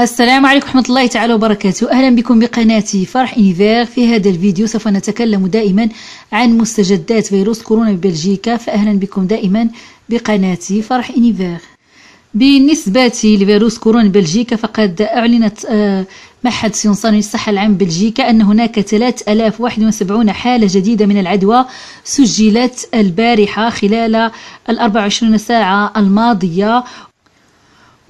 السلام عليكم ورحمة الله تعالى وبركاته. أهلا بكم بقناتي فرح إنيفير. في هذا الفيديو سوف نتكلم دائما عن مستجدات فيروس كورونا ببلجيكا، فأهلا بكم دائما بقناتي فرح إنيفير. بالنسبة لفيروس كورونا ببلجيكا فقد أعلنت معهد سيونسان للصحة العامة ببلجيكا أن هناك 3071 حالة جديدة من العدوى سجلت البارحة خلال 24 ساعة الماضية،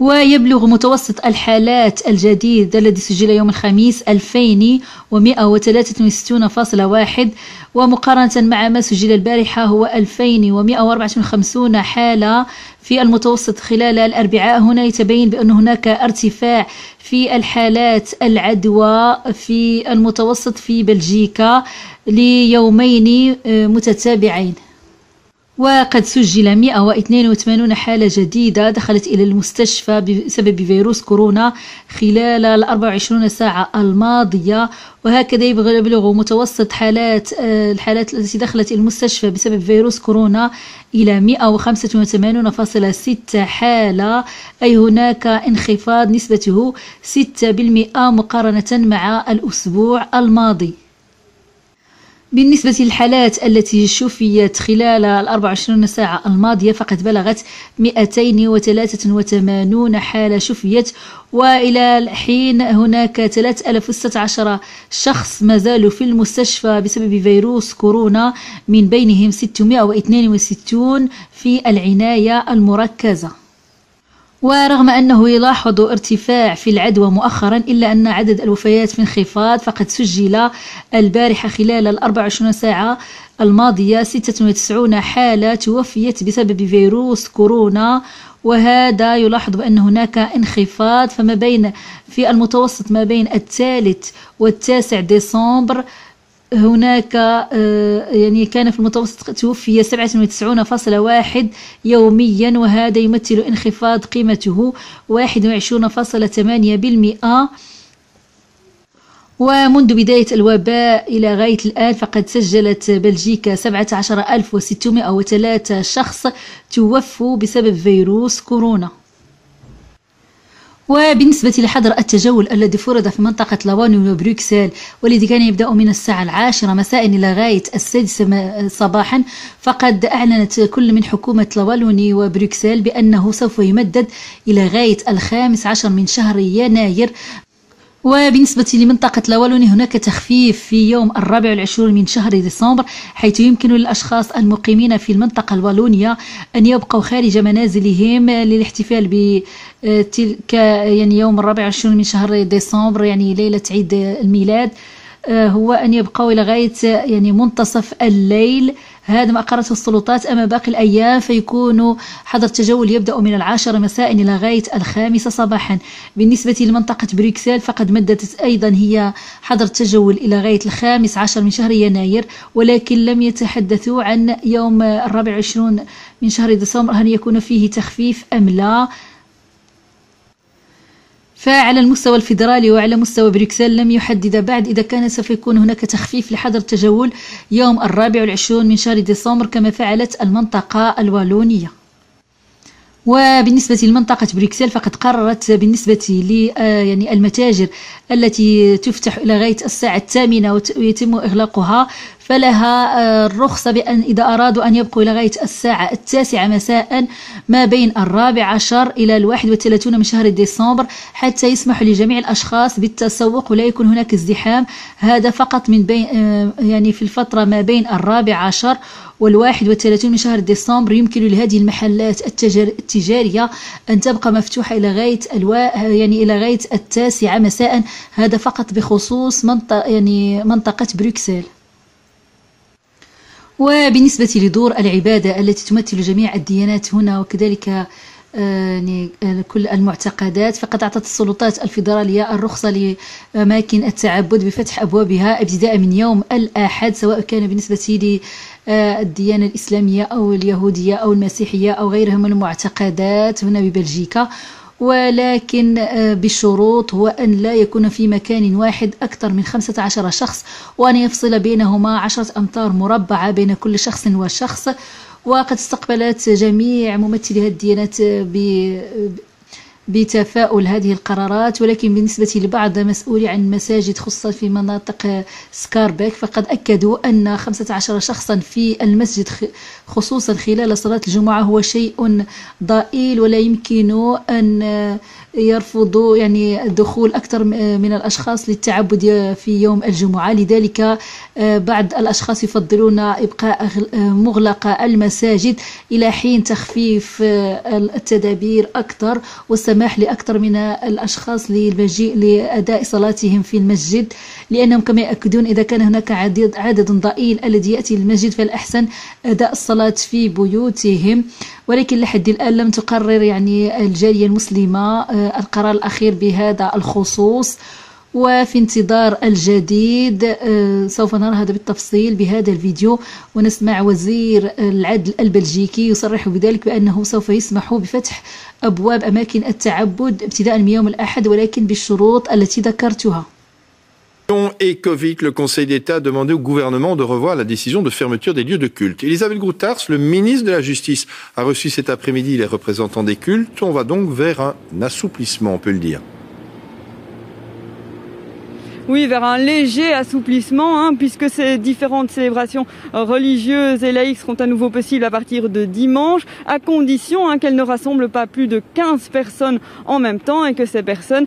ويبلغ متوسط الحالات الجديد الذي سجل يوم الخميس 2163.1، ومقارنة مع ما سجل البارحة هو 2154 حالة في المتوسط خلال الأربعاء. هنا يتبين بأن هناك ارتفاع في الحالات العدوى في المتوسط في بلجيكا ليومين متتابعين، وقد سجل 182 حالة جديدة دخلت إلى المستشفى بسبب فيروس كورونا خلال 24 ساعة الماضية، وهكذا يبلغ متوسط الحالات التي دخلت إلى المستشفى بسبب فيروس كورونا إلى 185.6 حالة، أي هناك انخفاض نسبته 6% مقارنة مع الأسبوع الماضي. بالنسبة للحالات التي شفيت خلال 24 ساعة الماضية فقد بلغت 283 حالة شفيت، وإلى الحين هناك 3016 شخص ما زالوا في المستشفى بسبب فيروس كورونا، من بينهم 662 في العناية المركزة. ورغم أنه يلاحظ ارتفاع في العدوى مؤخرا إلا أن عدد الوفيات في انخفاض، فقد سجل البارحة خلال 24 ساعة الماضية 96 حالة توفيت بسبب فيروس كورونا، وهذا يلاحظ بأن هناك انخفاض. فما بين في المتوسط ما بين 3 و9 ديسمبر هناك كان في المتوسط توفي 97.1 يوميا، وهذا يمثل انخفاض قيمته 21.8%. ومنذ بداية الوباء إلى غاية الآن فقد سجلت بلجيكا 17,603 شخص توفوا بسبب فيروس كورونا. وبالنسبة لحظر التجول الذي فرض في منطقة لواني وبروكسل والذي كان يبدأ من الساعة 10 مساء إلى غاية 6 صباحا، فقد أعلنت كل من حكومة لواني وبروكسل بأنه سوف يمدد إلى غاية 15 من شهر يناير. وبالنسبة لمنطقة لوالوني هناك تخفيف في يوم 24 من شهر ديسمبر، حيث يمكن للأشخاص المقيمين في المنطقة الوالونية أن يبقوا خارج منازلهم للاحتفال بتلك يوم 24 من شهر ديسمبر، ليلة عيد الميلاد، هو أن يبقوا إلى غاية منتصف الليل. هذا ما أقرته السلطات. أما باقي الأيام فيكون حظر التجول يبدأ من 10 مساء إلى غاية 5 صباحا. بالنسبة لمنطقة بروكسل فقد مددت أيضا هي حظر التجول إلى غاية 15 من شهر يناير، ولكن لم يتحدثوا عن يوم 24 من شهر ديسمبر هل يكون فيه تخفيف أم لا. فعلى المستوى الفيدرالي وعلى مستوى بروكسل لم يحدد بعد إذا كان سوف يكون هناك تخفيف لحظر التجول يوم 24 من شهر ديسمبر كما فعلت المنطقة الوالونية. وبالنسبة لمنطقة بروكسل فقد قررت بالنسبة للمتاجر التي تفتح إلى غاية الساعة 8 ويتم إغلاقها فلها الرخصة بأن إذا أرادوا أن يبقوا إلى غاية الساعة 9 مساء ما بين 14 إلى 31 من شهر ديسمبر، حتى يسمح لجميع الأشخاص بالتسوق ولا يكون هناك ازدحام. هذا فقط من بين في الفترة ما بين 14 وال31 من شهر ديسمبر يمكن لهذه المحلات التجارية أن تبقى مفتوحة إلى غاية إلى غاية 9 مساء. هذا فقط بخصوص منطقة بروكسل. وبالنسبة لدور العبادة التي تمثل جميع الديانات هنا وكذلك كل المعتقدات، فقد أعطت السلطات الفيدرالية الرخصة لأماكن التعبد بفتح أبوابها ابتداء من يوم الأحد، سواء كان بالنسبة للديانة الإسلامية أو اليهودية أو المسيحية أو غيرها من المعتقدات هنا ببلجيكا، ولكن بشروط، هو أن لا يكون في مكان واحد أكثر من 15 شخص، وأن يفصل بينهما 10 أمتار مربعة بين كل شخص وشخص. وقد استقبلت جميع ممثلي الديانات بتفاؤل هذه القرارات، ولكن بالنسبة لبعض مسؤولي عن مساجد خصوصا في مناطق سكاربيك فقد أكدوا أن 15 شخصا في المسجد خصوصا خلال صلاة الجمعة هو شيء ضئيل، ولا يمكن أن يرفضوا يعني دخول أكثر من الأشخاص للتعبد في يوم الجمعة. لذلك بعض الأشخاص يفضلون إبقاء مغلقة المساجد إلى حين تخفيف التدابير أكثر والسماح لأكثر من الأشخاص للمجيء لأداء صلاتهم في المسجد، لأنهم كما يأكدون إذا كان هناك عدد ضئيل الذي يأتي للمسجد فالأحسن أداء الصلاة في بيوتهم. ولكن لحد الآن لم تقرر يعني الجالية المسلمة القرار الأخير بهذا الخصوص، وفي انتظار الجديد. سوف نرى هذا بالتفصيل بهذا الفيديو، ونسمع وزير العدل البلجيكي يصرح بذلك بأنه سوف يسمح بفتح أبواب أماكن التعبد ابتداء من يوم الأحد ولكن بالشروط التي ذكرتها. Et Covid, le Conseil d'État a demandé au gouvernement de revoir la décision de fermeture des lieux de culte. Elisabeth Groutars, le ministre de la Justice, a reçu cet après-midi les représentants des cultes. On va donc vers un assouplissement, on peut le dire. Oui, vers un léger assouplissement, puisque ces différentes célébrations religieuses et laïques seront à nouveau possibles à partir de dimanche, à condition qu'elles ne rassemblent pas plus de 15 personnes en même temps et que ces personnes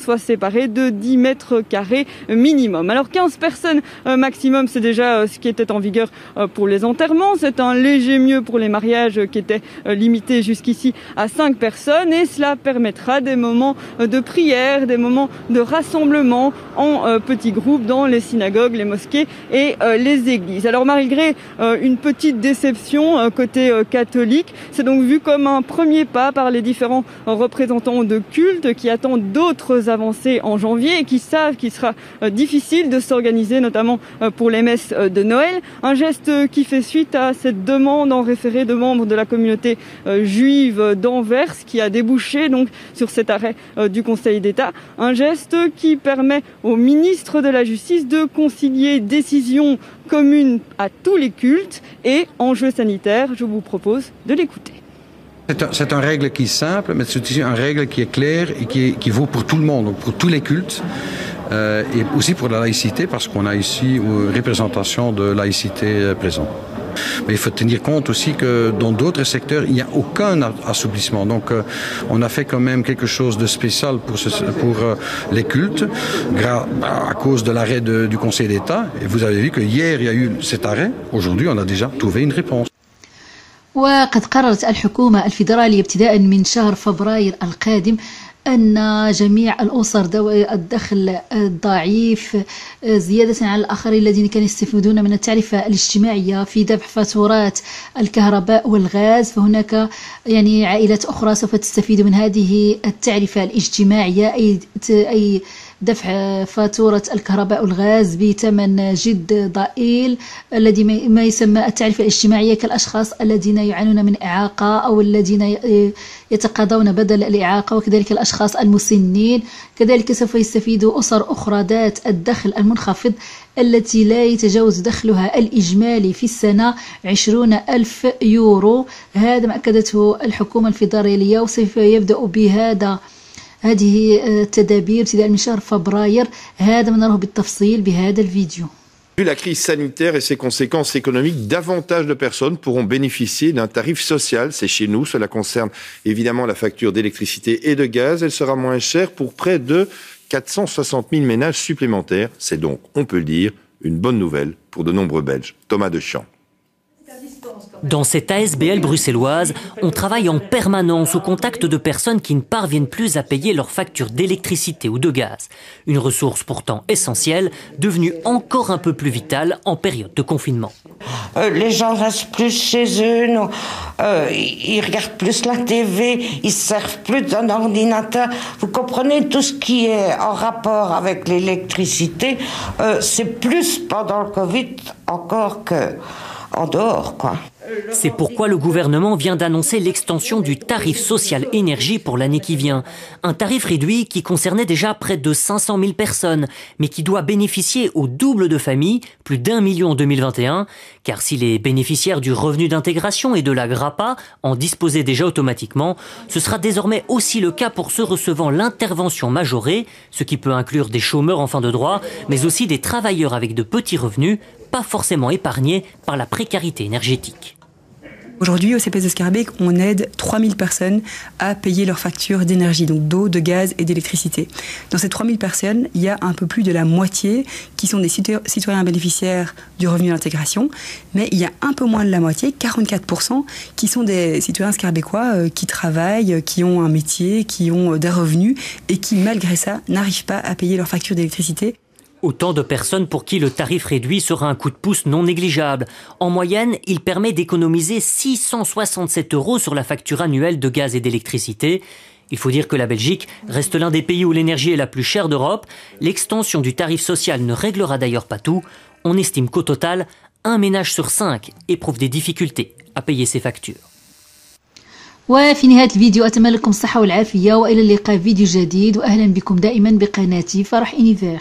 soient séparées de 10 mètres carrés minimum. Alors 15 personnes maximum, c'est déjà ce qui était en vigueur pour les enterrements. C'est un léger mieux pour les mariages qui étaient limités jusqu'ici à 5 personnes, et cela permettra des moments de prière, des moments de rassemblement en petits groupes dans les synagogues, les mosquées et les églises. Alors malgré une petite déception côté catholique, c'est donc vu comme un premier pas par les différents représentants de culte qui attendent d'autres avancées en janvier et qui savent qu'il sera difficile de s'organiser, notamment pour les messes de Noël. Un geste qui fait suite à cette demande en référé de membres de la communauté juive d'Anvers qui a débouché donc sur cet arrêt du Conseil d'État. Un geste qui permet au ministre de la Justice de concilier décisions communes à tous les cultes et enjeux sanitaires. Je vous propose de l'écouter. C'est une règle qui est simple, mais c'est aussi une règle qui est claire et qui vaut pour tout le monde, donc pour tous les cultes, et aussi pour la laïcité, parce qu'on a ici une représentation de laïcité présente. Mais il faut tenir compte aussi que dans d'autres secteurs, il n'y a aucun assouplissement. Donc on a fait quand même quelque chose de spécial pour les cultes, à cause de l'arrêt du Conseil d'État. Et vous avez vu que hier, il y a eu cet arrêt. Aujourd'hui, on a déjà trouvé une réponse. وقد قررت الحكومة الفيدرالية ابتداء من شهر فبراير القادم أن جميع الأسر ذوي الدخل الضعيف زيادة على الآخرين الذين كانوا يستفيدون من التعرفة الاجتماعية في دفع فاتورات الكهرباء والغاز، فهناك يعني عائلات أخرى سوف تستفيد من هذه التعرفة الاجتماعية، أي دفع فاتورة الكهرباء والغاز بثمن جد ضئيل الذي ما يسمى التعرفة الاجتماعية، كالأشخاص الذين يعانون من إعاقة أو الذين يتقاضون بدل الإعاقة، وكذلك الأشخاص المسنين. كذلك سوف يستفيد أسر أخرى ذات الدخل المنخفض التي لا يتجاوز دخلها الإجمالي في السنة 20,000 يورو. هذا ما أكدته الحكومة الفيدرالية، وسوف يبدأ هذه التدابير ابتداء من شهر فبراير. هذا ما نراه بالتفصيل بهذا الفيديو. Vu la crise sanitaire et ses conséquences économiques, davantage de personnes pourront bénéficier d'un tarif social. C'est chez nous. Cela concerne évidemment la facture d'électricité et de gaz. Elle sera moins chère pour près de 460 000 ménages supplémentaires. C'est donc, on peut le dire, une bonne nouvelle pour de nombreux Belges. Thomas Deschamps. Dans cette ASBL bruxelloise, on travaille en permanence au contact de personnes qui ne parviennent plus à payer leurs factures d'électricité ou de gaz. Une ressource pourtant essentielle, devenue encore un peu plus vitale en période de confinement. Les gens restent plus chez eux, ils regardent plus la TV, ils se servent plus d'un ordinateur. Vous comprenez, tout ce qui est en rapport avec l'électricité, c'est plus pendant le Covid encore que en dehors, quoi. C'est pourquoi le gouvernement vient d'annoncer l'extension du tarif social énergie pour l'année qui vient. Un tarif réduit qui concernait déjà près de 500 000 personnes, mais qui doit bénéficier au double de familles, plus d'1 million en 2021, car si les bénéficiaires du revenu d'intégration et de la GRAPA en disposaient déjà automatiquement, ce sera désormais aussi le cas pour ceux recevant l'intervention majorée, ce qui peut inclure des chômeurs en fin de droit, mais aussi des travailleurs avec de petits revenus, pas forcément épargnés par la précarité énergétique. Aujourd'hui, au CPS de Schaerbeek, on aide 3000 personnes à payer leurs factures d'énergie, donc d'eau, de gaz et d'électricité. Dans ces 3000 personnes, il y a un peu plus de la moitié qui sont des citoyens bénéficiaires du revenu d'intégration, mais il y a un peu moins de la moitié, 44%, qui sont des citoyens schaerbécois qui travaillent, qui ont un métier, qui ont des revenus et qui, malgré ça, n'arrivent pas à payer leurs factures d'électricité. Autant de personnes pour qui le tarif réduit sera un coup de pouce non négligeable. En moyenne, il permet d'économiser 667 € sur la facture annuelle de gaz et d'électricité. Il faut dire que la Belgique reste l'un des pays où l'énergie est la plus chère d'Europe. L'extension du tarif social ne réglera d'ailleurs pas tout. On estime qu'au total, un ménage sur 5 éprouve des difficultés à payer ses factures. وفي نهاية الفيديو أتمنى لكم الصحة والعافية وإلى اللقاء في فيديو جديد وأهلا بكم دائما بقناتي فرح إونيفير.